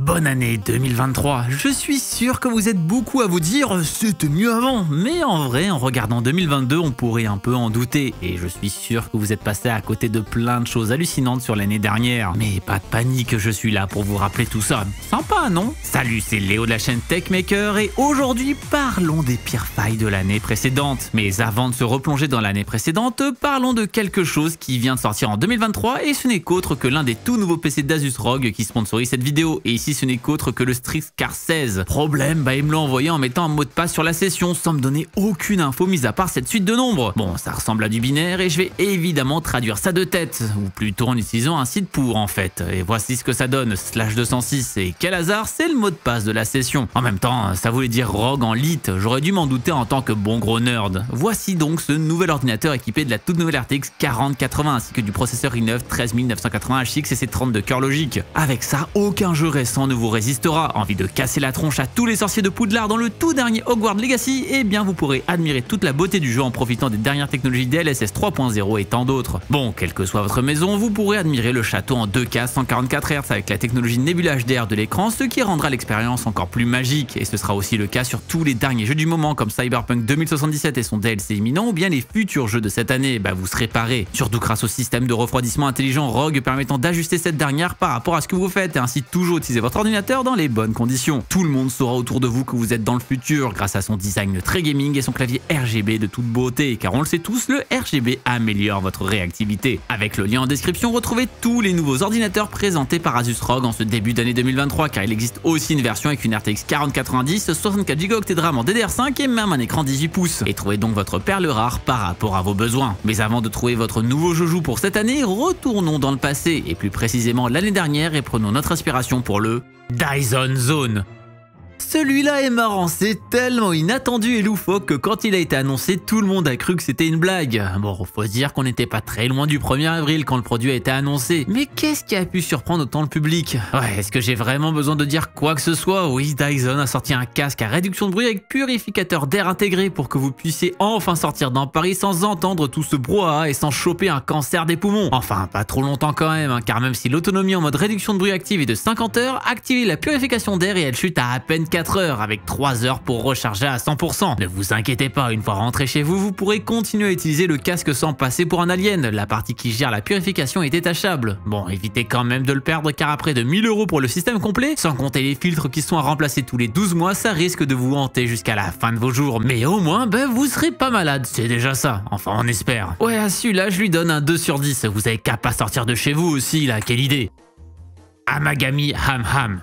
Bonne année 2023. Je suis sûr que vous êtes beaucoup à vous dire c'était mieux avant, mais en vrai en regardant 2022 on pourrait un peu en douter et je suis sûr que vous êtes passé à côté de plein de choses hallucinantes sur l'année dernière. Mais pas de panique, je suis là pour vous rappeler tout ça. Sympa, non? Salut, c'est Léo de la chaîne Techmaker et aujourd'hui parlons des pires failles de l'année précédente. Mais avant de se replonger dans l'année précédente, parlons de quelque chose qui vient de sortir en 2023 et ce n'est qu'autre que l'un des tout nouveaux PC d'Asus ROG qui sponsorise cette vidéo. Et ici ce n'est qu'autre que le Strixcar 16. Problème, il me l'a envoyé en mettant un mot de passe sur la session sans me donner aucune info mis à part cette suite de nombres. Bon, ça ressemble à du binaire et je vais évidemment traduire ça de tête, ou plutôt en utilisant un site pour en fait. Et voici ce que ça donne, /206 et quel hasard, c'est le mot de passe de la session. En même temps, ça voulait dire ROG en lit, j'aurais dû m'en douter en tant que bon gros nerd. Voici donc ce nouvel ordinateur équipé de la toute nouvelle RTX 4080 ainsi que du processeur i9 13980HX et ses 32 cœurs logiques. Avec ça, aucun jeu récent ne vous résistera. Envie de casser la tronche à tous les sorciers de Poudlard dans le tout dernier Hogwarts Legacy, eh bien vous pourrez admirer toute la beauté du jeu en profitant des dernières technologies DLSS 3.0 et tant d'autres. Bon, quelle que soit votre maison, vous pourrez admirer le château en 2K 144 Hz avec la technologie Nebula HDR de l'écran, ce qui rendra l'expérience encore plus magique. Et ce sera aussi le cas sur tous les derniers jeux du moment comme Cyberpunk 2077 et son DLC imminent ou bien les futurs jeux de cette année, vous serez parés. Surtout grâce au système de refroidissement intelligent ROG permettant d'ajuster cette dernière par rapport à ce que vous faites et ainsi toujours utiliser votre ordinateur dans les bonnes conditions. Tout le monde saura autour de vous que vous êtes dans le futur grâce à son design très gaming et son clavier RGB de toute beauté, car on le sait tous, le RGB améliore votre réactivité. Avec le lien en description, retrouvez tous les nouveaux ordinateurs présentés par Asus ROG en ce début d'année 2023, car il existe aussi une version avec une RTX 4090, 64 Go de RAM en DDR5 et même un écran 18 pouces. Et trouvez donc votre perle rare par rapport à vos besoins. Mais avant de trouver votre nouveau joujou pour cette année, retournons dans le passé, et plus précisément l'année dernière, et prenons notre inspiration pour le Dyson Zone. Celui-là est marrant, c'est tellement inattendu et loufoque que quand il a été annoncé, tout le monde a cru que c'était une blague. Bon, faut se dire qu'on n'était pas très loin du 1er avril quand le produit a été annoncé. Mais qu'est-ce qui a pu surprendre autant le public? Ouais, est-ce que j'ai vraiment besoin de dire quoi que ce soit? Oui, Dyson a sorti un casque à réduction de bruit avec purificateur d'air intégré pour que vous puissiez enfin sortir dans Paris sans entendre tout ce brouhaha et sans choper un cancer des poumons. Enfin, pas trop longtemps quand même, car même si l'autonomie en mode réduction de bruit active est de 50 heures, activez la purification d'air et elle chute à peine 4 heures avec 3 heures pour recharger à 100%. Ne vous inquiétez pas, une fois rentré chez vous, vous pourrez continuer à utiliser le casque sans passer pour un alien. La partie qui gère la purification est détachable. Bon, évitez quand même de le perdre car après de 1000 € pour le système complet, sans compter les filtres qui sont à remplacer tous les 12 mois, ça risque de vous hanter jusqu'à la fin de vos jours. Mais au moins, vous serez pas malade, c'est déjà ça. Enfin, on espère. Ouais, à celui-là, je lui donne un 2 sur 10. Vous avez qu'à pas sortir de chez vous aussi, là, quelle idée. Amagami Ham Ham.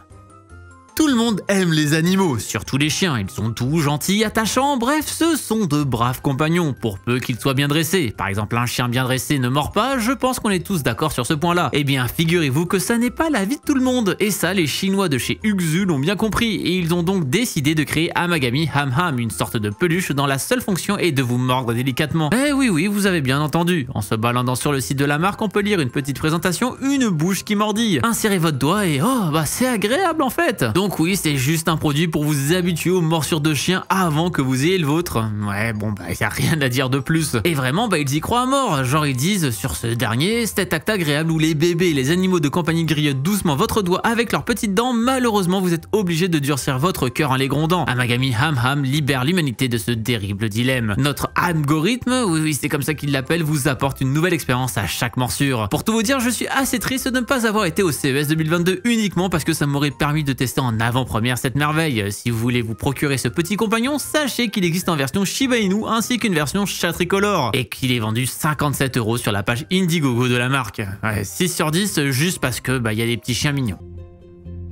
Tout le monde aime les animaux, surtout les chiens, ils sont tout gentils, attachants, bref, ce sont de braves compagnons, pour peu qu'ils soient bien dressés. Par exemple, un chien bien dressé ne mord pas, je pense qu'on est tous d'accord sur ce point-là. Eh bien, figurez-vous que ça n'est pas la vie de tout le monde, et ça, les Chinois de chez Uxu l'ont bien compris, et ils ont donc décidé de créer Amagami Ham Ham, une sorte de peluche dont la seule fonction est de vous mordre délicatement. Eh oui, vous avez bien entendu. En se baladant sur le site de la marque, on peut lire une petite présentation, une bouche qui mordille. Insérez votre doigt et oh, c'est agréable en fait. Donc oui, c'est juste un produit pour vous habituer aux morsures de chiens avant que vous ayez le vôtre. Ouais, y a rien à dire de plus. Et vraiment, ils y croient à mort. Genre ils disent sur ce dernier, cet acte agréable où les bébés et les animaux de compagnie grignotent doucement votre doigt avec leurs petites dents, malheureusement vous êtes obligé de durcir votre cœur en les grondant. Amagami Ham Ham libère l'humanité de ce terrible dilemme. Notre algorithme, oui, c'est comme ça qu'il l'appelle, vous apporte une nouvelle expérience à chaque morsure. Pour tout vous dire, je suis assez triste de ne pas avoir été au CES 2022 uniquement parce que ça m'aurait permis de tester en avant-première cette merveille. Si vous voulez vous procurer ce petit compagnon, sachez qu'il existe en version Shiba Inu ainsi qu'une version chat tricolore et qu'il est vendu 57 € sur la page Indiegogo de la marque. Ouais, 6 sur 10 juste parce que y a des petits chiens mignons.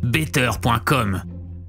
Better.com.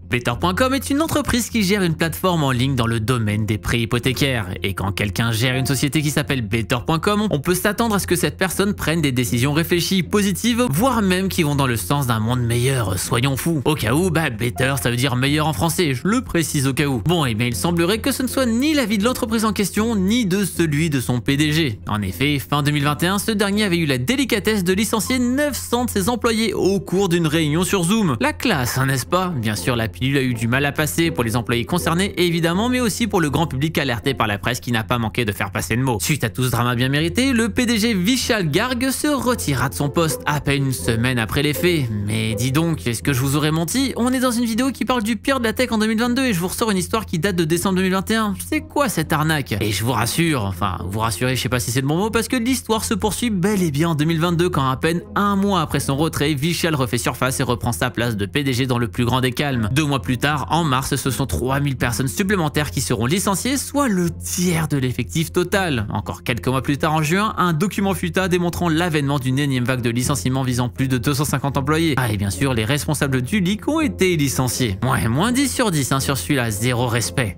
Better.com est une entreprise qui gère une plateforme en ligne dans le domaine des prêts hypothécaires. Et quand quelqu'un gère une société qui s'appelle Better.com, on peut s'attendre à ce que cette personne prenne des décisions réfléchies, positives, voire même qui vont dans le sens d'un monde meilleur, soyons fous. Au cas où, Better ça veut dire meilleur en français, je le précise au cas où. Bon, il semblerait que ce ne soit ni l'avis de l'entreprise en question, ni de celui de son PDG. En effet, fin 2021, ce dernier avait eu la délicatesse de licencier 900 de ses employés au cours d'une réunion sur Zoom. La classe, n'est-ce pas? Bien sûr, la pilule a eu du mal à passer pour les employés concernés évidemment, mais aussi pour le grand public alerté par la presse qui n'a pas manqué de faire passer le mot. Suite à tout ce drama bien mérité, le PDG Vishal Garg se retira de son poste à peine une semaine après les faits. Mais dis donc, est-ce que je vous aurais menti? On est dans une vidéo qui parle du pire de la tech en 2022 et je vous ressors une histoire qui date de décembre 2021. C'est quoi cette arnaque? Et je vous rassure, enfin vous rassurez, je sais pas si c'est le bon mot, parce que l'histoire se poursuit bel et bien en 2022 quand à peine un mois après son retrait, Vishal refait surface et reprend sa place de PDG dans le plus grand des calmes. 2 mois plus tard, en mars, ce sont 3000 personnes supplémentaires qui seront licenciées, soit le tiers de l'effectif total. Encore quelques mois plus tard, en juin, un document fuita démontrant l'avènement d'une énième vague de licenciements visant plus de 250 employés. Ah et bien sûr, les responsables du leak ont été licenciés. Ouais, moins 10 sur 10 hein, sur celui-là, zéro respect.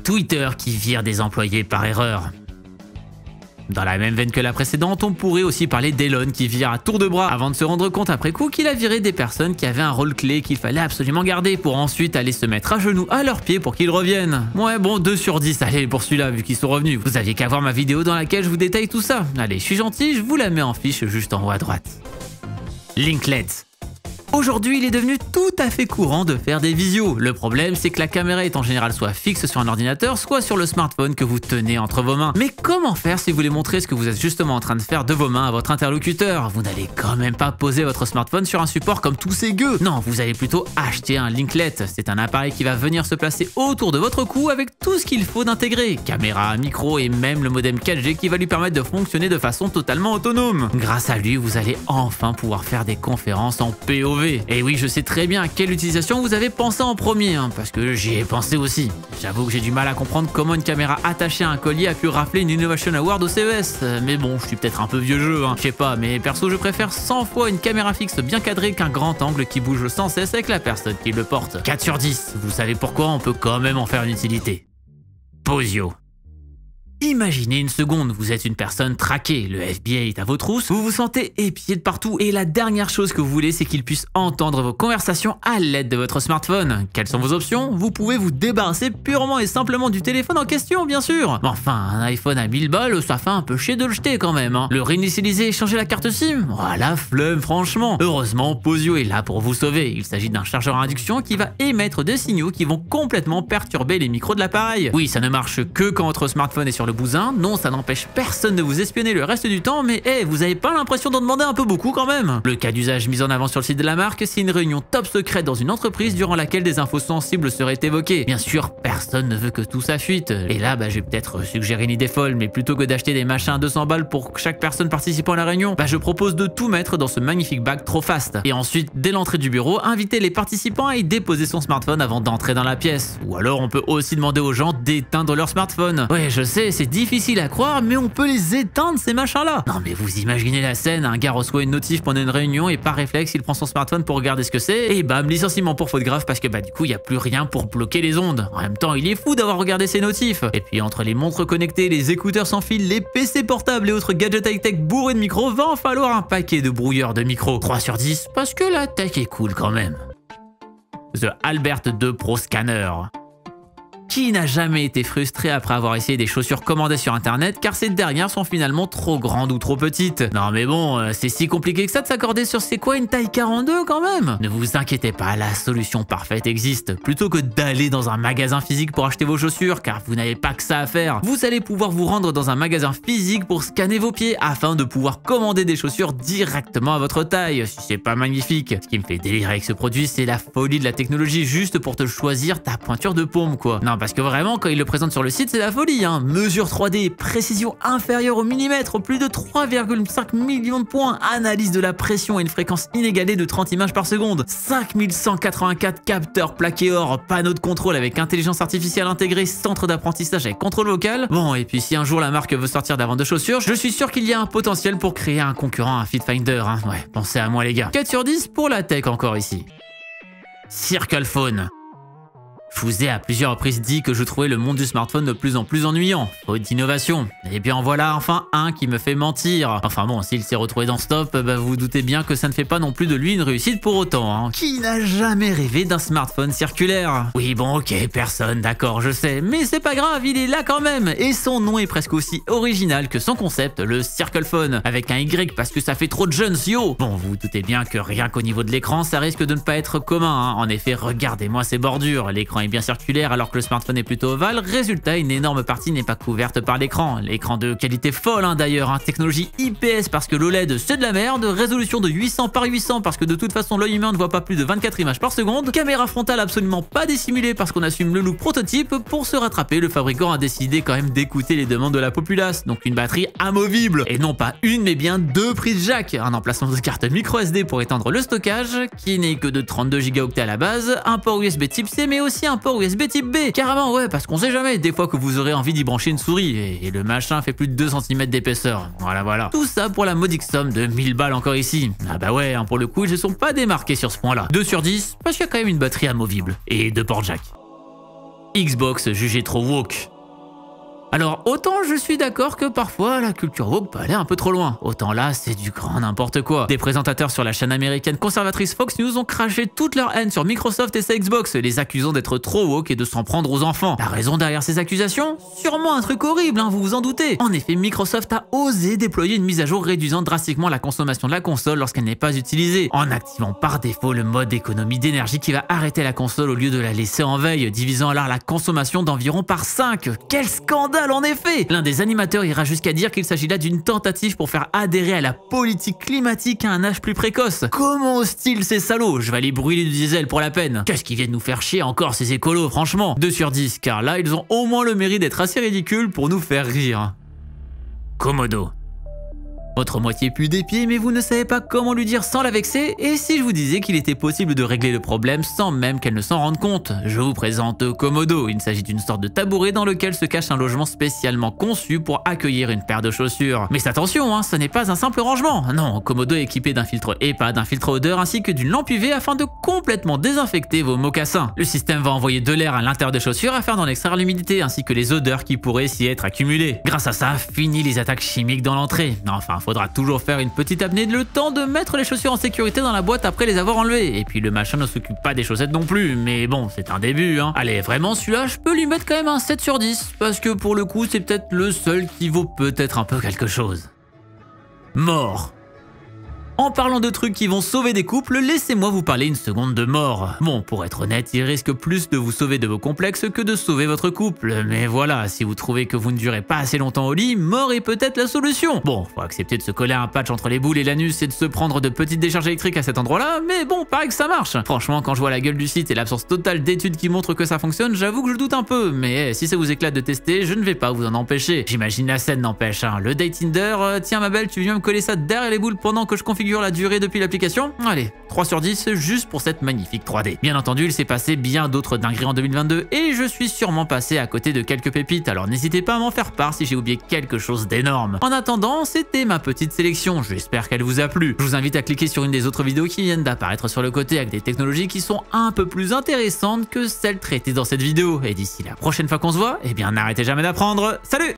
Twitter qui vire des employés par erreur. Dans la même veine que la précédente, on pourrait aussi parler d'Elon qui vire à tour de bras avant de se rendre compte après coup qu'il a viré des personnes qui avaient un rôle clé qu'il fallait absolument garder pour ensuite aller se mettre à genoux à leurs pieds pour qu'ils reviennent. Ouais bon, 2 sur 10, allez pour celui-là vu qu'ils sont revenus. Vous aviez qu'à voir ma vidéo dans laquelle je vous détaille tout ça. Allez, je suis gentil, je vous la mets en fiche juste en haut à droite. Linklet. Aujourd'hui, il est devenu tout à fait courant de faire des visios. Le problème, c'est que la caméra est en général soit fixe sur un ordinateur, soit sur le smartphone que vous tenez entre vos mains. Mais comment faire si vous voulez montrer ce que vous êtes justement en train de faire de vos mains à votre interlocuteur? Vous n'allez quand même pas poser votre smartphone sur un support comme tous ces gueux. Non, vous allez plutôt acheter un Linklet. C'est un appareil qui va venir se placer autour de votre cou avec tout ce qu'il faut d'intégrer. Caméra, micro et même le modem 4G qui va lui permettre de fonctionner de façon totalement autonome. Grâce à lui, vous allez enfin pouvoir faire des conférences en POV. Et oui, je sais très bien à quelle utilisation vous avez pensé en premier, hein, parce que j'y ai pensé aussi. J'avoue que j'ai du mal à comprendre comment une caméra attachée à un collier a pu rafler une Innovation Award au CES. Mais bon, je suis peut-être un peu vieux jeu, hein. Je sais pas, mais perso, je préfère 100 fois une caméra fixe bien cadrée qu'un grand angle qui bouge sans cesse avec la personne qui le porte. 4 sur 10, vous savez pourquoi, on peut quand même en faire une utilité. Posio. Imaginez une seconde, vous êtes une personne traquée, le FBI est à vos trousses, vous vous sentez épié de partout et la dernière chose que vous voulez c'est qu'il puisse entendre vos conversations à l'aide de votre smartphone. Quelles sont vos options? Vous pouvez vous débarrasser purement et simplement du téléphone en question bien sûr. Mais enfin, un iPhone à 1000 balles, ça fait un peu chier de le jeter quand même. Hein. Le réinitialiser et changer la carte SIM? Voilà, flemme franchement. Heureusement, Posio est là pour vous sauver. Il s'agit d'un chargeur à induction qui va émettre des signaux qui vont complètement perturber les micros de l'appareil. Oui, ça ne marche que quand votre smartphone est sur le bousin, non ça n'empêche personne de vous espionner le reste du temps, mais hey, vous avez pas l'impression d'en demander un peu beaucoup quand même? Le cas d'usage mis en avant sur le site de la marque, c'est une réunion top secrète dans une entreprise durant laquelle des infos sensibles seraient évoquées. Bien sûr, personne ne veut que tout ça fuite. Et là, je vais peut-être suggérer une idée folle, mais plutôt que d'acheter des machins à 200 balles pour chaque personne participant à la réunion, je propose de tout mettre dans ce magnifique bac trop fast. Et ensuite, dès l'entrée du bureau, inviter les participants à y déposer son smartphone avant d'entrer dans la pièce. Ou alors on peut aussi demander aux gens d'éteindre leur smartphone. Ouais, je sais, c'est difficile à croire, mais on peut les éteindre ces machins-là. Non mais vous imaginez la scène, un gars reçoit une notif pendant une réunion et par réflexe, il prend son smartphone pour regarder ce que c'est et bam, licenciement pour faute grave parce que du coup, il n'y a plus rien pour bloquer les ondes. En même temps, il est fou d'avoir regardé ses notifs. Et puis entre les montres connectées, les écouteurs sans fil, les PC portables et autres gadgets high-tech bourrés de micros, va en falloir un paquet de brouilleurs de micros. 3 sur 10 parce que la tech est cool quand même. The Albert 2 Pro Scanner. Qui n'a jamais été frustré après avoir essayé des chaussures commandées sur internet car ces dernières sont finalement trop grandes ou trop petites? Non mais bon, c'est si compliqué que ça de s'accorder sur c'est quoi une taille 42 quand même? Ne vous inquiétez pas, la solution parfaite existe. Plutôt que d'aller dans un magasin physique pour acheter vos chaussures car vous n'avez pas que ça à faire, vous allez pouvoir vous rendre dans un magasin physique pour scanner vos pieds afin de pouvoir commander des chaussures directement à votre taille. C'est pas magnifique? Ce qui me fait délirer avec ce produit, c'est la folie de la technologie juste pour te choisir ta pointure de paume quoi. Non, parce que vraiment, quand il le présente sur le site, c'est la folie, hein. Mesure 3D, précision inférieure au millimètre, plus de 3,5 millions de points, analyse de la pression et une fréquence inégalée de 30 images par seconde, 5184 capteurs plaqués or, panneau de contrôle avec intelligence artificielle intégrée, centre d'apprentissage avec contrôle vocal. Bon, et puis si un jour la marque veut sortir de la vente de chaussures, je suis sûr qu'il y a un potentiel pour créer un concurrent à Fitfinder, hein. Ouais, pensez à moi les gars. 4 sur 10 pour la tech encore ici. Circle Phone. Je vous ai à plusieurs reprises dit que je trouvais le monde du smartphone de plus en plus ennuyant, faute d'innovation. Et bien voilà enfin un qui me fait mentir. Enfin bon, s'il s'est retrouvé dans ce top, bah vous vous doutez bien que ça ne fait pas non plus de lui une réussite pour autant. Hein. Qui n'a jamais rêvé d'un smartphone circulaire? Oui bon ok, personne, d'accord je sais, mais c'est pas grave, il est là quand même. Et son nom est presque aussi original que son concept, le Circle Phone, avec un Y parce que ça fait trop de jeunes yo. Bon vous vous doutez bien que rien qu'au niveau de l'écran, ça risque de ne pas être commun. Hein. En effet, regardez-moi ces bordures, l'écran est bien circulaire alors que le smartphone est plutôt ovale. Résultat, une énorme partie n'est pas couverte par l'écran. L'écran de qualité folle hein, d'ailleurs, hein. Technologie IPS parce que l'OLED c'est de la merde, résolution de 800 par 800 parce que de toute façon l'œil humain ne voit pas plus de 24 images par seconde, caméra frontale absolument pas dissimulée parce qu'on assume le look prototype. Pour se rattraper, le fabricant a décidé quand même d'écouter les demandes de la populace, donc une batterie amovible, et non pas une mais bien deux prises jack, un emplacement de carte micro SD pour étendre le stockage, qui n'est que de 32 Go à la base, un port USB type C mais aussi un port USB type B, carrément ouais, parce qu'on sait jamais, des fois que vous aurez envie d'y brancher une souris, et le machin fait plus de 2 cm d'épaisseur, voilà. Tout ça pour la modique somme de 1000 balles encore ici. Ah bah ouais, hein, pour le coup ils se sont pas démarqués sur ce point là. 2 sur 10, parce qu'il y a quand même une batterie amovible, et 2 ports jack. Xbox jugé trop woke. Alors, autant je suis d'accord que parfois la culture woke peut aller un peu trop loin, autant là c'est du grand n'importe quoi. Des présentateurs sur la chaîne américaine conservatrice Fox News ont craché toute leur haine sur Microsoft et sa Xbox, les accusant d'être trop woke et de s'en prendre aux enfants. La raison derrière ces accusations? Sûrement un truc horrible, hein, vous vous en doutez. En effet, Microsoft a osé déployer une mise à jour réduisant drastiquement la consommation de la console lorsqu'elle n'est pas utilisée, en activant par défaut le mode économie d'énergie qui va arrêter la console au lieu de la laisser en veille, divisant alors la consommation d'environ par 5. Quel scandale! En effet, l'un des animateurs ira jusqu'à dire qu'il s'agit là d'une tentative pour faire adhérer à la politique climatique à un âge plus précoce. Comment osent-ils ces salauds? Je vais aller brûler du diesel pour la peine. Qu'est-ce qu'ils viennent nous faire chier encore ces écolos, franchement. 2 sur 10, car là ils ont au moins le mérite d'être assez ridicules pour nous faire rire. Komodo. Votre moitié pue des pieds mais vous ne savez pas comment lui dire sans la vexer, et si je vous disais qu'il était possible de régler le problème sans même qu'elle ne s'en rende compte? Je vous présente Komodo, il s'agit d'une sorte de tabouret dans lequel se cache un logement spécialement conçu pour accueillir une paire de chaussures. Mais attention, hein, ce n'est pas un simple rangement, non, Komodo est équipé d'un filtre EPA, d'un filtre odeur ainsi que d'une lampe UV afin de complètement désinfecter vos mocassins. Le système va envoyer de l'air à l'intérieur des chaussures afin d'en extraire l'humidité ainsi que les odeurs qui pourraient s'y être accumulées. Grâce à ça, fini les attaques chimiques dans l'entrée. Enfin, faudra toujours faire une petite apnée le temps de mettre les chaussures en sécurité dans la boîte après les avoir enlevées. Et puis le machin ne s'occupe pas des chaussettes non plus, mais bon, c'est un début, hein. Allez, vraiment, celui-là, je peux lui mettre quand même un 7 sur 10, parce que pour le coup, c'est peut-être le seul qui vaut peut-être un peu quelque chose. Mort. En parlant de trucs qui vont sauver des couples, laissez-moi vous parler une seconde de mort. Bon, pour être honnête, il risque plus de vous sauver de vos complexes que de sauver votre couple. Mais voilà, si vous trouvez que vous ne durez pas assez longtemps au lit, mort est peut-être la solution. Bon, faut accepter de se coller un patch entre les boules et l'anus et de se prendre de petites décharges électriques à cet endroit-là, mais bon, pareil que ça marche. Franchement, quand je vois la gueule du site et l'absence totale d'études qui montrent que ça fonctionne, j'avoue que je doute un peu. Mais si ça vous éclate de tester, je ne vais pas vous en empêcher. J'imagine la scène n'empêche, hein. Le date Tinder, tiens ma belle, tu viens me coller ça derrière les boules pendant que je configure la durée depuis l'application? Allez, 3 sur 10 juste pour cette magnifique 3D. Bien entendu, il s'est passé bien d'autres dingueries en 2022 et je suis sûrement passé à côté de quelques pépites, alors n'hésitez pas à m'en faire part si j'ai oublié quelque chose d'énorme. En attendant, c'était ma petite sélection, j'espère qu'elle vous a plu. Je vous invite à cliquer sur une des autres vidéos qui viennent d'apparaître sur le côté avec des technologies qui sont un peu plus intéressantes que celles traitées dans cette vidéo. Et d'ici la prochaine fois qu'on se voit, eh bien n'arrêtez jamais d'apprendre. Salut!